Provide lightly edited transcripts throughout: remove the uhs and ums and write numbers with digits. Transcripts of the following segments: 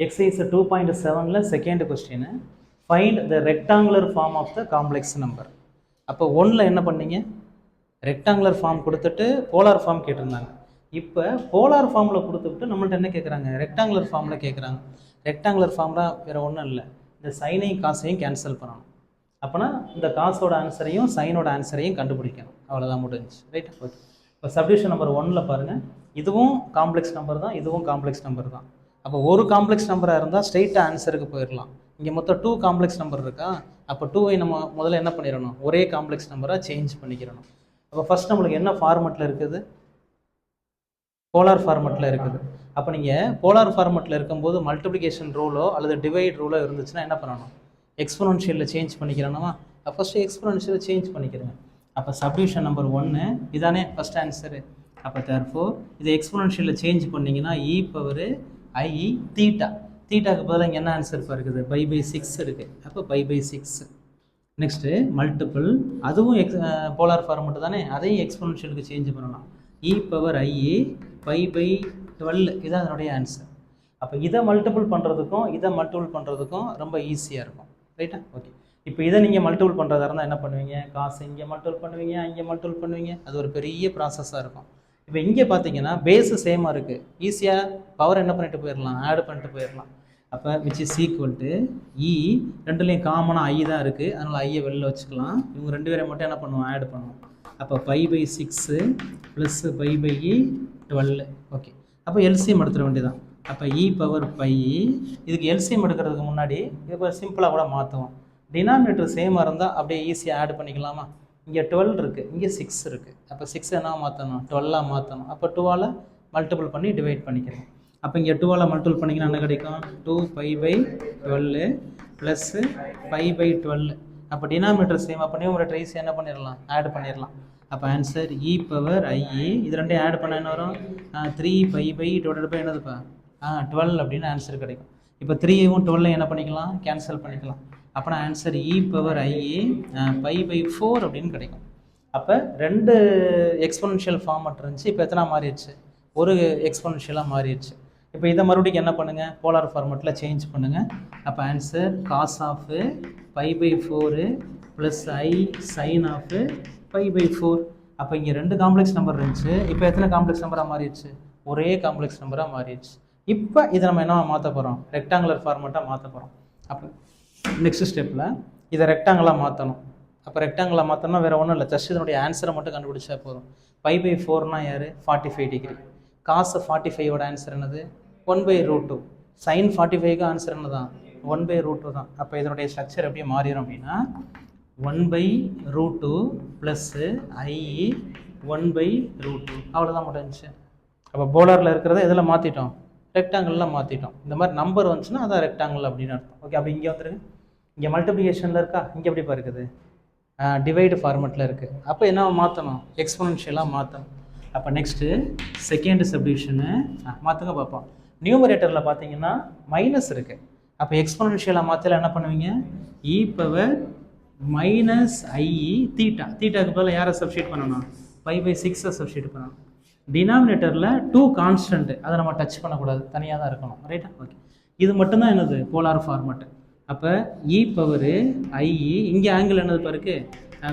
Exercise 2.7 second question. Find the rectangular form of the complex number. அப்போ 1ல என்ன பண்ணீங்க, rectangular form கொடுத்துட்டு polar form கேட்டிருந்தாங்க. இப்போ போலார் ஃபார்மில் கொடுத்துட்டு நம்மள்ட்ட என்ன கேட்குறாங்க, ரெக்டாங்குலர் ஃபார்மில் கேட்குறாங்க. ரெக்டாங்குலர் ஃபார்மில் வேறு ஒன்றும் இல்லை, இந்த சைனையும் காசையும் கேன்சல் பண்ணணும். அப்போனா இந்த காசோட ஆன்சரையும் சைனோட ஆன்சரையும் கண்டுபிடிக்கணும். அவ்வளோதான் முடிஞ்சிச்சு. Right, okay. இப்போ சப்டிவிஷன் நம்பர் 1ல் பாருங்கள், இதுவும் காம்ப்ளெக்ஸ் நம்பர் தான், இதுவும் காம்ப்ளெக்ஸ் நம்பர் தான். அப்போ ஒரு காம்ப்ளெக்ஸ் நம்பராக இருந்தால் ஸ்ட்ரெயிட்டாக ஆன்சருக்கு போயிடலாம். இங்கே மொத்தம் 2 காம்ப்ளெக்ஸ் நம்பர் இருக்கா, அப்போ 2வை நம்ம முதல்ல என்ன பண்ணிடணும், ஒரே காம்ப்ளெக்ஸ் நம்பராக சேஞ்ச் பண்ணிக்கிறணும். அப்போ ஃபஸ்ட் நம்மளுக்கு என்ன ஃபார்மெட்டில் இருக்குது, போலார் ஃபார்மெட்டில் இருக்குது. அப்போ நீங்கள் போலார் ஃபார்மெட்டில் இருக்கும்போது மல்டிப்ளிகேஷன் ரூலோ அல்லது டிவைட் ரூலோ இருந்துச்சுன்னா என்ன பண்ணணும், எக்ஸ்பொனன்ஷியலில் சேஞ்ச் பண்ணிக்கிறோமா. ஃபஸ்ட்டு எக்ஸ்பொனன்ஷியலில் சேஞ்ச் பண்ணிக்கிறேங்க. அப்போ சப்டிவிஷன் நம்பர் 1 இதானே ஃபஸ்ட் ஆன்சரு. அப்போ தேர்ஃபோர் இதை எக்ஸ்பொனன்ஷியலில் சேஞ்ச் பண்ணிங்கன்னா e பவர் I தீட்டா, தீட்டாக்கு பதிலாக இங்கே என்ன ஆன்சர் இருக்குது, π/6 இருக்குது. அப்போ π/6. நெக்ஸ்ட்டு மல்டிபிள், அதுவும் போலார் ஃபார்மெட்டு தானே, அதையும் எக்ஸ்பொனன்ஷியலுக்கு சேஞ்ச் பண்ணலாம். e பவர் I π/12 இதுதான் அதனுடைய ஆன்சர். அப்போ இதை மல்டிபிள் பண்ணுறதுக்கும் இதை மல்டிபிள் பண்ணுறதுக்கும் ரொம்ப ஈஸியாக இருக்கும். ரைட்டா, ஓகே. இப்போ இதை நீங்கள் மல்டிபிள் பண்ணுறதா இருந்தால் என்ன பண்ணுவீங்க, காசு இங்கே மல்டிபிள் பண்ணுவீங்க, அங்கே மல்டிபிள் பண்ணுவீங்க, அது ஒரு பெரிய ப்ராசஸாக இருக்கும். இப்போ இங்கே பார்த்தீங்கன்னா பேஸு சேமாக இருக்குது, ஈஸியாக பவர் என்ன பண்ணிட்டு போயிடலாம், ஆட் பண்ணிட்டு போயிடலாம். அப்போ விச் இஸ் ஈக்குவல் டு இ, ரெண்டுலேயும் காமனாக ஐ தான் இருக்குது, அதனால் ஐயை வெளில வச்சுக்கலாம். இவங்க ரெண்டு பேரை மட்டும் என்ன பண்ணுவோம், ஆட் பண்ணுவோம். அப்போ π/6 ப்ளஸ் π/12. ஓகே, அப்போ எல்சிஎம் எடுத்துட வேண்டியதான். அப்போ இ பவர் π, இதுக்கு எல்சிஎம் எடுக்கிறதுக்கு முன்னாடி இப்போ சிம்பிளாக கூட மாற்றுவோம். டினாமினேட்டர் சேமாக இருந்தால் அப்படியே ஈஸியாக ஆட் பண்ணிக்கலாமா. இங்கே 12 இருக்குது, இங்கே 6 இருக்குது. அப்போ 6 என்ன மாற்றணும், 12ஆக மாற்றணும். அப்போ 2ஆல் மல்டிபிள் பண்ணி டிவைட் பண்ணிக்கிறோம். அப்போ இங்கே 2ஆல் மல்டிபிள் பண்ணிங்கன்னா என்ன கிடைக்கும், 2π/12 ப்ளஸ்ஸு π/12. அப்போ டினாமினேட்டர் சேம், அப்போ நியூமரேட்டர் ஈஸியாக என்ன பண்ணிடலாம், ஆட் பண்ணிடலாம். அப்போ ஆன்சர் இ பவர் ஐ, இது ரெண்டையும் ஆட் பண்ண என்ன வரும், 3π/12 என்னதுப்பா, 12 அப்படின்னு ஆன்சர் கிடைக்கும். இப்போ 3யும் 12 என்ன பண்ணிக்கலாம், கேன்சல் பண்ணிக்கலாம். அப்போனா ஆன்சர் இ பவர் ஐ π/4 அப்படின்னு கிடைக்கும். அப்போ ரெண்டு எக்ஸ்பொனன்ஷியல் ஃபார்மெட் இருந்துச்சு, இப்போ எத்தனை மாறிடுச்சு, ஒரு எக்ஸ்பொனன்ஷியலாக மாறிடுச்சு. இப்போ இதை மறுபடியும் என்ன பண்ணுங்கள், போலார் ஃபார்மெட்டில் சேஞ்ச் பண்ணுங்கள். அப்போ answer cos of π/4 plus I sine of π/4. அப்போ இங்கே 2 காம்ப்ளெக்ஸ் நம்பர் இருந்துச்சு, இப்போ எத்தனை காம்ப்ளெக்ஸ் நம்பராக மாறிடுச்சு, ஒரே காம்ப்ளெக்ஸ் நம்பராக மாறிடுச்சு. இப்போ இதை நம்ம என்ன மாற்ற போகிறோம், ரெக்டாங்குலர் ஃபார்மெட்டாக மாற்ற போகிறோம். அப்போ நெக்ஸ்ட் ஸ்டெப்பில் இதை ரெக்டாங்கிளாக மாற்றணும். அப்போ ரெக்டாங்கிளாக மாற்றணும்னா வேறு ஒன்றும் இல்லை, ஜஸ்ட் இதனுடைய ஆன்சரை மட்டும் கண்டுபிடிச்சா போதும். π/4னா யார், 45 டிகிரி. காசு 45ஓட ஆன்சர் என்னது, 1/√2. சைன் 45க்கு ஆன்சர் என்ன தான், 1/√2 தான். அப்போ இதனுடைய ஸ்ட்ரக்சர் எப்படி மாறிடும் அப்படின்னா 1/√2 ப்ளஸ்ஸு ஐ 1/√2, அவ்வளோதான் முடிஞ்சிச்சு. அப்போ போலாரில் இருக்கிறத இதில் மாற்றிட்டோம், ரெக்டாங்கிளில் மாற்றிட்டோம். இந்த மாதிரி நம்பர் வந்துச்சுன்னா அதான் ரெக்டாங்கிள் அப்படின்னு அர்த்தம். ஓகே, அப்போ இங்கே வந்துருக்கு, இங்கே மல்டிப்ளிகேஷனில் இருக்கா, இங்கே எப்படி இருக்குது, டிவைடு ஃபார்மெட்டில் இருக்குது. அப்போ என்ன மாற்றணும், எக்ஸ்பொனன்ஷியலாக மாற்றணும். அப்போ நெக்ஸ்ட்டு செகண்ட் சப்டிவிஷனு மாற்றுங்க பார்ப்போம். நியூமரேட்டரில் பார்த்தீங்கன்னா மைனஸ் இருக்குது, அப்போ எக்ஸ்பொனன்ஷியலாக மாற்றல என்ன பண்ணுவீங்க, இ பவர் மைனஸ் ஐ தீட்டா, தீட்டாக்கு பதில் யாரை சப்ஸ்டியூட் பண்ணணும், π/6 சப்ஸ்டியூட் பண்ணணும். டினாமினேட்டரில் 2 கான்ஸ்டன்ட், அதை நம்ம டச் பண்ணக்கூடாது, தனியாக தான் இருக்கணும். ரைட்டா, ஓகே. இது மட்டும்தான் என்னது போலார் ஃபார்மெட்டு. அப்போ இ பவர் ஐ, இங்கே ஆங்கிள் என்னது பாருக்கு,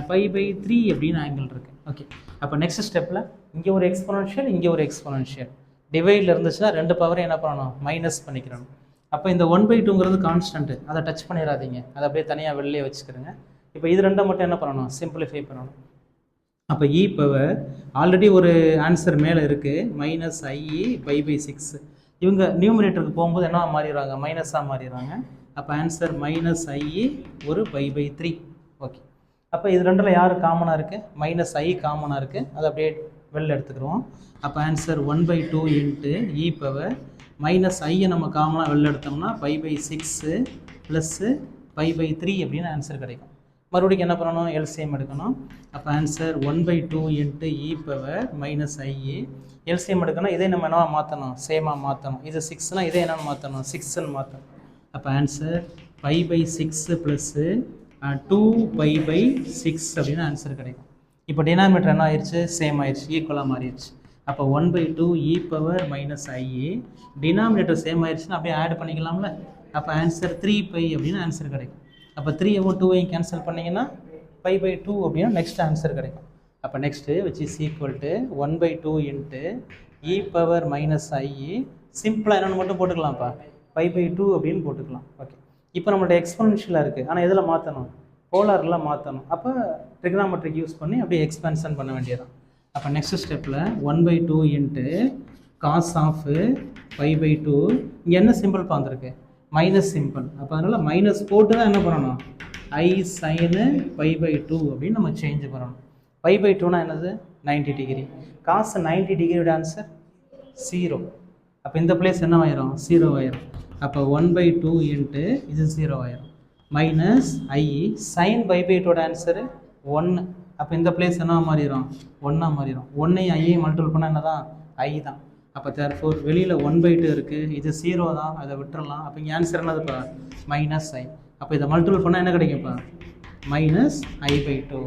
π/3 அப்படின்னு ஆங்கிள் இருக்குது. ஓகே, அப்போ நெக்ஸ்ட் ஸ்டெப்பில் இங்கே ஒரு எக்ஸ்பொனன்ஷியல், இங்கே ஒரு எக்ஸ்பொனன்ஷியல், டிவைடில் இருந்துச்சுன்னா 2 பவரையும் என்ன பண்ணணும், மைனஸ் பண்ணிக்கிறணும். அப்போ இந்த 1/2ங்கிறது கான்ஸ்டன்ட்டு, அதை டச் பண்ணிடாதீங்க, அதை அப்படியே தனியாக வெளியே வச்சுக்கிறோங்க. இப்போ இது ரெண்டை மட்டும் என்ன பண்ணணும், சிம்பிளிஃபை பண்ணணும். அப்போ இ பவர் ஆல்ரெடி ஒரு ஆன்சர் மேலே இருக்குது, மைனஸ் ஐ π/6. இவங்க நியூமரேட்டருக்கு போகும்போது என்ன மாறிடுறாங்க, மைனஸாக மாறிடுறாங்க. அப்போ ஆன்சர் மைனஸ் ஐ ஒரு π/3. ஓகே, அப்போ இது ரெண்டில் யார் காமனாக இருக்குது, மைனஸ் ஐ காமனாக இருக்குது, அதை அப்படியே வெளில எடுத்துக்கிறோம். அப்போ answer 1/2 into e power minus ஐயை நம்ம காமனாக வெளில எடுத்தோம்னா π/6 ப்ளஸ்ஸு π/3 அப்படின்னு ஆன்சர் கிடைக்கும். மறுபடியும் என்ன பண்ணணும், எல்சிஎம் எடுக்கணும். அப்போ answer 1/2 into e power minus ஐ, எல்சிஎம் எடுக்கணும். இதே நம்ம என்னவா மாற்றணும், சேமாக மாற்றணும். இது 6னா இதே என்னென்னு மாற்றணும், 6ன்னு மாற்றணும். அப்போ ஆன்சர் π/6 ப்ளஸ்ஸு 2π/6 அப்படின்னு ஆன்சர் கிடைக்கும். இப்போ டினாமினேட்டர் என்ன ஆயிடுச்சு, சேம் ஆயிடுச்சு, ஈக்குவலாக மாறிடுச்சு. அப்போ 1/2 e பவர் மைனஸ் ஐ. டினாமினேட்டர் சேம் ஆயிடுச்சுன்னா அப்படியே ஆட் பண்ணிக்கலாம்ல. அப்போ ஆன்சர் 3π அப்படின்னு ஆன்சர் கிடைக்கும். அப்போ 3வும் 2ஐயும் கேன்சல் பண்ணிங்கன்னா π/2 அப்படின்னா நெக்ஸ்ட் ஆன்சர் கிடைக்கும். அப்போ next which is equal to 1/2 into e power minus I. சிம்பிளாக என்னென்னு மட்டும் போட்டுக்கலாம்ப்பா, π/2 அப்படின்னு போட்டுக்கலாம். ஓகே, இப்போ நம்மள்ட்ட எக்ஸ்பொனென்ஷியலாக இருக்குது, ஆனால் எதில் மாற்றணும், போலாரில் மாற்றணும். அப்போ ட்ரிகனாமெட்ரிக் யூஸ் பண்ணி அப்படியே எக்ஸ்பென்ஷன் பண்ண வேண்டியதான். அப்போ நெக்ஸ்ட் ஸ்டெப்பில் 1/2 இன்ட்டு காஸ் ஆஃப் π/2. இங்கே என்ன சிம்பிள் பார்த்துருக்கு, மைனஸ் சிம்பிள். அப்போ அதனால் மைனஸ் போட்டு தான் என்ன பண்ணணும், ஐ சைனு π/2 அப்படின்னு நம்ம சேஞ்ச் பண்ணணும். π/2னா என்னது, 90 டிகிரி. காசு 90 டிகிரியோட ஆன்சர் 0. அப்போ இந்த பிளேஸ் என்ன ஆயிரும், 0 ஆயிரும். அப்போ 1/2 இன்ட்டு இது 0 ஆயிரும். மைனஸ் ஐ சைன் π/2ஓட ஆன்சரு 1. அப்போ இந்த பிளேஸ் என்ன மாறிடும், 1ஆக மாறிடும். 1ஐயும் ஐயையும் மல்டிபிள் பண்ணால் என்ன தான், ஐ தான். அப்போ தேர்ஃபோர் வெளியில் 1/2 இருக்குது, இது 0 தான், அதை விட்டுறலாம். அப்போ இங்கே ஆன்சர் என்னதுப்பா, மைனஸ் ஐ. அப்போ இதை மல்டிபிள் பண்ணால் என்ன கிடைக்கும்ப்பா, மைனஸ் i/2.